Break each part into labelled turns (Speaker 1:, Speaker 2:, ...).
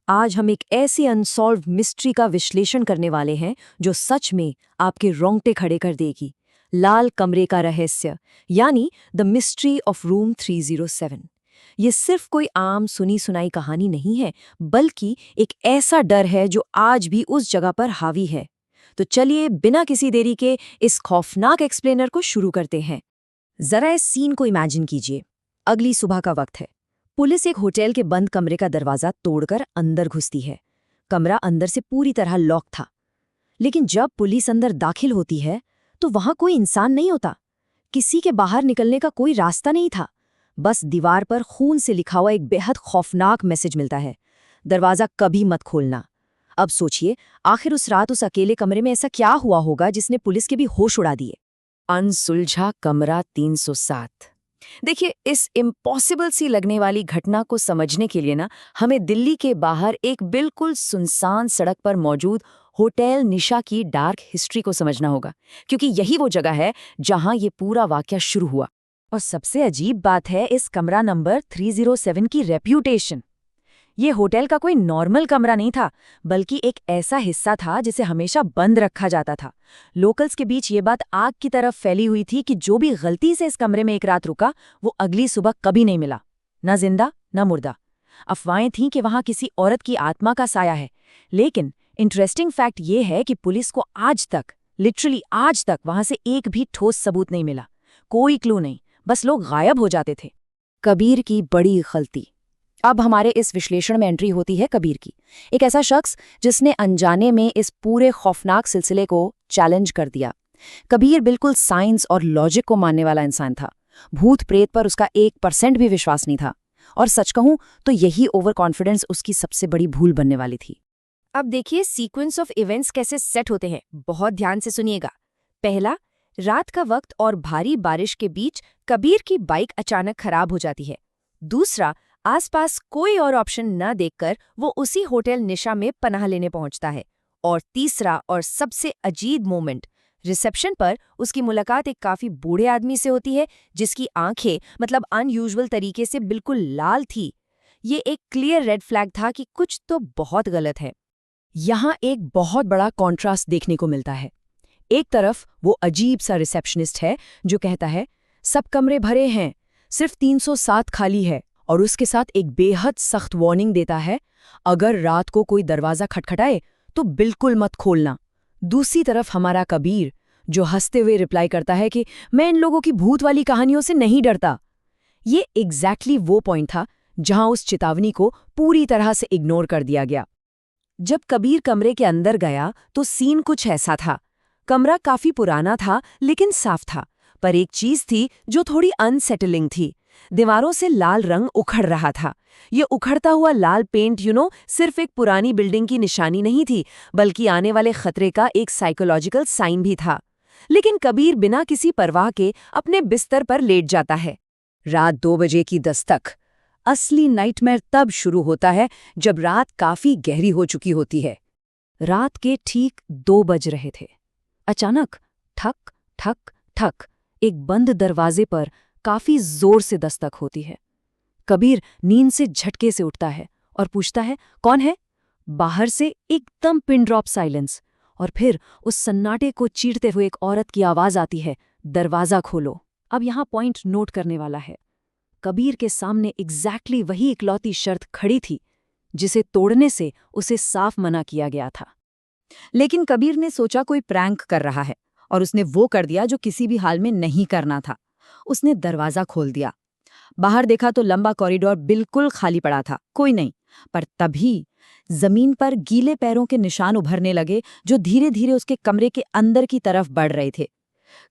Speaker 1: आज हम एक ऐसी अनसॉल्व्ड मिस्ट्री का विश्लेषण करने वाले हैं जो सच में आपके रोंगटे खड़े कर देगी। लाल कमरे का रहस्य, यानी द मिस्ट्री ऑफ रूम 307। ये सिर्फ कोई आम सुनी सुनाई कहानी नहीं है, बल्कि एक ऐसा डर है जो आज भी उस जगह पर हावी है। तो चलिए बिना किसी देरी के इस खौफनाक एक्सप्लेनर को शुरू करते हैं। जरा इस सीन को इमेजिन कीजिए। अगली सुबह का वक्त है। पुलिस एक होटल के बंद कमरे का दरवाजा तोड़कर अंदर घुसती है। कमरा अंदर से पूरी तरह लॉक था। लेकिन जब पुलिस अंदर दाखिल होती है तो वहां कोई इंसान नहीं होता। किसी के बाहर निकलने का कोई रास्ता नहीं था। बस दीवार पर खून से लिखा हुआ एक बेहद खौफनाक मैसेज मिलता है, दरवाजा कभी मत खोलना। अब सोचिए, आखिर उस रात उस अकेले कमरे में ऐसा क्या हुआ होगा जिसने पुलिस के भी होश उड़ा दिए। अनसुलझा कमरा 307। देखिए, इस इम्पॉसिबल सी लगने वाली घटना को समझने के लिए ना हमें दिल्ली के बाहर एक बिल्कुल सुनसान सड़क पर मौजूद होटल निशा की डार्क हिस्ट्री को समझना होगा, क्योंकि यही वो जगह है जहां ये पूरा वाकया शुरू हुआ। और सबसे अजीब बात है इस कमरा नंबर 307 की रेप्यूटेशन। ये होटल का कोई नॉर्मल कमरा नहीं था, बल्कि एक ऐसा हिस्सा था जिसे हमेशा बंद रखा जाता था। लोकल्स के बीच ये बात आग की तरफ फैली हुई थी कि जो भी गलती से इस कमरे में एक रात रुका, वो अगली सुबह कभी नहीं मिला, न जिंदा न मुर्दा। अफवाहें थीं कि वहां किसी औरत की आत्मा का साया है। लेकिन इंटरेस्टिंग फैक्ट ये है कि पुलिस को आज तक, लिटरली आज तक, वहां से एक भी ठोस सबूत नहीं मिला। कोई क्लू नहीं, बस लोग गायब हो जाते थे। कबीर की बड़ी गलती। अब हमारे इस विश्लेषण में एंट्री होती है कबीर की, एक ऐसा शख्स जिसने अनजाने में इस पूरे खौफनाक सिलसिले को चैलेंज कर दिया। कबीर बिल्कुल साइंस और लॉजिक को मानने वाला इंसान था। भूत प्रेत पर उसका 1% भी विश्वास नहीं था। और सच कहूं तो यही ओवर कॉन्फिडेंस उसकी सबसे बड़ी भूल बनने वाली थी। अब देखिए सीक्वेंस ऑफ इवेंट्स कैसे सेट होते हैं, बहुत ध्यान से सुनिएगा। पहला, रात का वक्त और भारी बारिश के बीच कबीर की बाइक अचानक खराब हो जाती है। दूसरा, आसपास कोई और ऑप्शन न देखकर वो उसी होटल निशा में पनाह लेने पहुंचता है। और तीसरा और सबसे अजीब मोमेंट, रिसेप्शन पर उसकी मुलाकात एक काफी बूढ़े आदमी से होती है जिसकी आंखें मतलब अनयूजुअल तरीके से बिल्कुल लाल थी। ये एक क्लियर रेड फ्लैग था कि कुछ तो बहुत गलत है। यहाँ एक बहुत बड़ा कॉन्ट्रास्ट देखने को मिलता है। एक तरफ वो अजीब सा रिसेप्शनिस्ट है जो कहता है सब कमरे भरे हैं, सिर्फ 307 खाली है, और उसके साथ एक बेहद सख्त वार्निंग देता है, अगर रात को कोई दरवाजा खटखटाए तो बिल्कुल मत खोलना। दूसरी तरफ हमारा कबीर जो हंसते हुए रिप्लाई करता है कि मैं इन लोगों की भूत वाली कहानियों से नहीं डरता। ये एग्जैक्टली वो पॉइंट था जहां उस चेतावनी को पूरी तरह से इग्नोर कर दिया गया। जब कबीर कमरे के अंदर गया तो सीन कुछ ऐसा था। कमरा काफी पुराना था लेकिन साफ था, पर एक चीज थी जो थोड़ी अनसेटलिंग थी। दीवारों से लाल रंग उखड़ रहा था। ये उखड़ता हुआ लाल पेंट सिर्फ एक पुरानी बिल्डिंग की निशानी नहीं थी, बल्कि आने वाले खतरे का एक साइकोलॉजिकल साइन भी था। लेकिन कबीर बिना किसी परवाह के अपने बिस्तर पर लेट जाता है। रात 2 बजे की दस्तक। असली नाइटमेयर तब शुरू होता है जब रात काफी गहरी हो चुकी होती है। रात के ठीक 2 बज रहे थे। अचानक ठक ठक ठक एक बंद दरवाजे पर काफी जोर से दस्तक होती है। कबीर नींद से झटके से उठता है और पूछता है, कौन है? बाहर से एकदम पिन ड्रॉप साइलेंस, और फिर उस सन्नाटे को चीरते हुए एक औरत की आवाज आती है, दरवाजा खोलो। अब यहाँ पॉइंट नोट करने वाला है। कबीर के सामने एग्जैक्टली वही इकलौती शर्त खड़ी थी जिसे तोड़ने से उसे साफ मना किया गया था। लेकिन कबीर ने सोचा कोई प्रैंक कर रहा है, और उसने वो कर दिया जो किसी भी हाल में नहीं करना था। उसने दरवाजा खोल दिया। बाहर देखा तो लंबा कॉरिडोर बिल्कुल खाली पड़ा था, कोई नहीं। पर तभी जमीन पर गीले पैरों के निशान उभरने लगे जो धीरे धीरे उसके कमरे के अंदर की तरफ बढ़ रहे थे।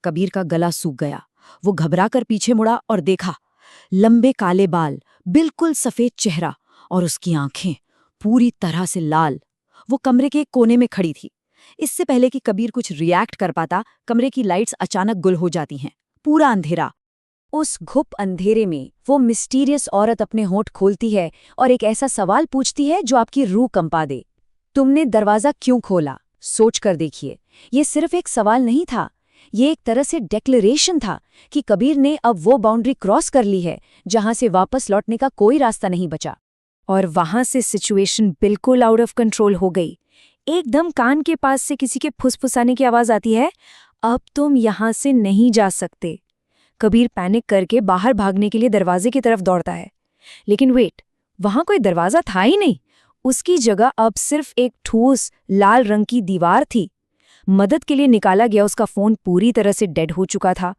Speaker 1: कबीर का गला सूख गया। वो घबराकर पीछे मुड़ा और देखा, लंबे काले बाल, बिल्कुल सफेद चेहरा, और उसकी आंखें पूरी तरह से लाल। वो कमरे के कोने में खड़ी थी। इससे पहले कि कबीर कुछ रिएक्ट कर पाता, कमरे की लाइट्स अचानक गुल हो जाती हैं। पूरा अंधेरा। उस घुप अंधेरे में वो मिस्टीरियस औरत अपने होंठ खोलती है और एक ऐसा सवाल पूछती है जो आपकी रूह कंपा दे। तुमने दरवाजा क्यों खोला? सोच कर देखिए, ये सिर्फ एक सवाल नहीं था, ये एक तरह से डिक्लेरेशन था कि कबीर ने अब वो बाउंड्री क्रॉस कर ली है जहां से वापस लौटने का कोई रास्ता नहीं बचा। और वहां से सिचुएशन बिल्कुल आउट ऑफ कंट्रोल हो गई। एकदम कान के पास से किसी के फुसफुसाने की आवाज आती है, अब तुम यहां से नहीं जा सकते। कबीर पैनिक करके बाहर भागने के लिए दरवाजे की तरफ दौड़ता है, लेकिन वेट, वहां कोई दरवाजा था ही नहीं। उसकी जगह अब सिर्फ एक ठोस लाल रंग की दीवार थी। मदद के लिए निकाला गया उसका फोन पूरी तरह से डेड हो चुका था।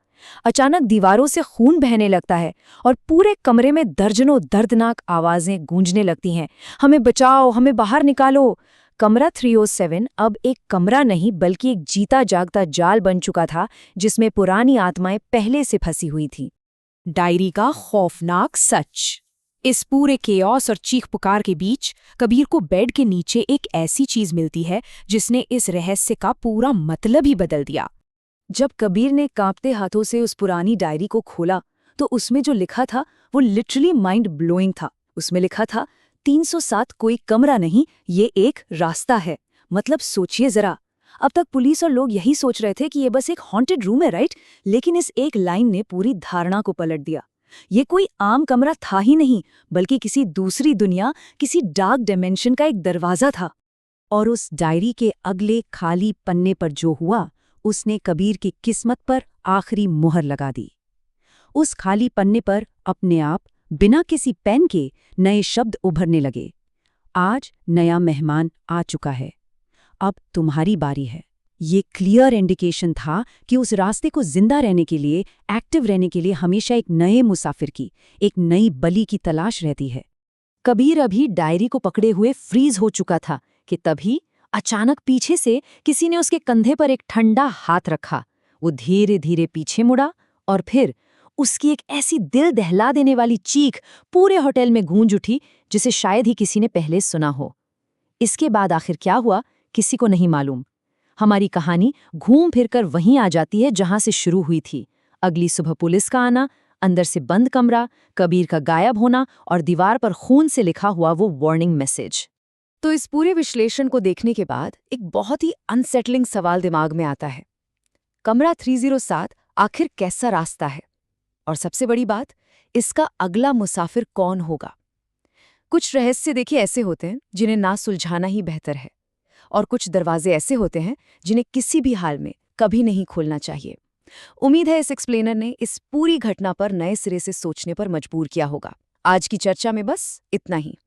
Speaker 1: अचानक दीवारों से खून बहने लगता है और पूरे कमरे में दर्जनों दर्दनाक आवाजें गूंजने लगती हैं। हमें बचाओ, हमें बाहर निकालो। कमरा 307 अब एक कमरा नहीं बल्कि एक जीता जागता जाल बन चुका था, जिसमें पुरानी आत्माएं पहले से फंसी हुई थीं।
Speaker 2: डायरी का खौफनाक सच। इस पूरे केओस और चीख पुकार के बीच कबीर को बेड के नीचे एक ऐसी चीज मिलती है जिसने इस रहस्य का पूरा मतलब ही बदल दिया।
Speaker 1: जब कबीर ने कांपते हाथों से उस पुरानी डायरी को खोला तो उसमें जो लिखा था वो लिटरली माइंड ब्लोइंग था। उसमें लिखा था 307 कोई कमरा नहीं, ये एक रास्ता है। मतलब सोचिए जरा, अब तक पुलिस और लोग यही सोच रहे थे कि ये बस एक हॉन्टेड रूम है, राइट? लेकिन इस एक लाइन ने पूरी धारणा को पलट दिया। ये कोई आम कमरा था ही नहीं, बल्कि किसी दूसरी दुनिया, किसी डार्क डायमेंशन का एक दरवाजा था। और उस डायरी के अगले खाली पन्ने पर जो हुआ, उसने कबीर की किस्मत पर आखिरी मुहर लगा दी। उस खाली पन्ने पर अपने आप बिना किसी पेन के नए शब्द उभरने लगे। आज नया मेहमान आ चुका है, अब तुम्हारी बारी है। ये क्लियर इंडिकेशन था कि उस रास्ते को जिंदा रहने के लिए, एक्टिव रहने के लिए हमेशा एक नए मुसाफिर की, एक नई बलि की तलाश रहती है। कबीर अभी डायरी को पकड़े हुए फ्रीज हो चुका था कि तभी अचानक पीछे से किसी ने उसके कंधे पर एक ठंडा हाथ रखा। वो धीरे धीरे पीछे मुड़ा और फिर उसकी एक ऐसी दिल दहला देने वाली चीख पूरे होटल में गूंज उठी जिसे शायद ही किसी ने पहले सुना हो। इसके बाद आखिर क्या हुआ, किसी को नहीं मालूम। हमारी कहानी घूम फिरकर वहीं आ जाती है जहां से शुरू हुई थी। अगली सुबह पुलिस का आना, अंदर से बंद कमरा, कबीर का गायब होना और दीवार पर खून से लिखा हुआ वो वार्निंग मैसेज। तो इस पूरे विश्लेषण को देखने के बाद एक बहुत ही अनसेटलिंग सवाल दिमाग में आता है। कमरा 307 आखिर कैसा रास्ता है? और सबसे बड़ी बात, इसका अगला मुसाफिर कौन होगा? कुछ रहस्य देखिए ऐसे होते हैं जिन्हें ना सुलझाना ही बेहतर है, और कुछ दरवाजे ऐसे होते हैं जिन्हें किसी भी हाल में कभी नहीं खोलना चाहिए। उम्मीद है इस एक्सप्लेनर ने इस पूरी घटना पर नए सिरे से सोचने पर मजबूर किया होगा। आज की चर्चा में बस इतना ही।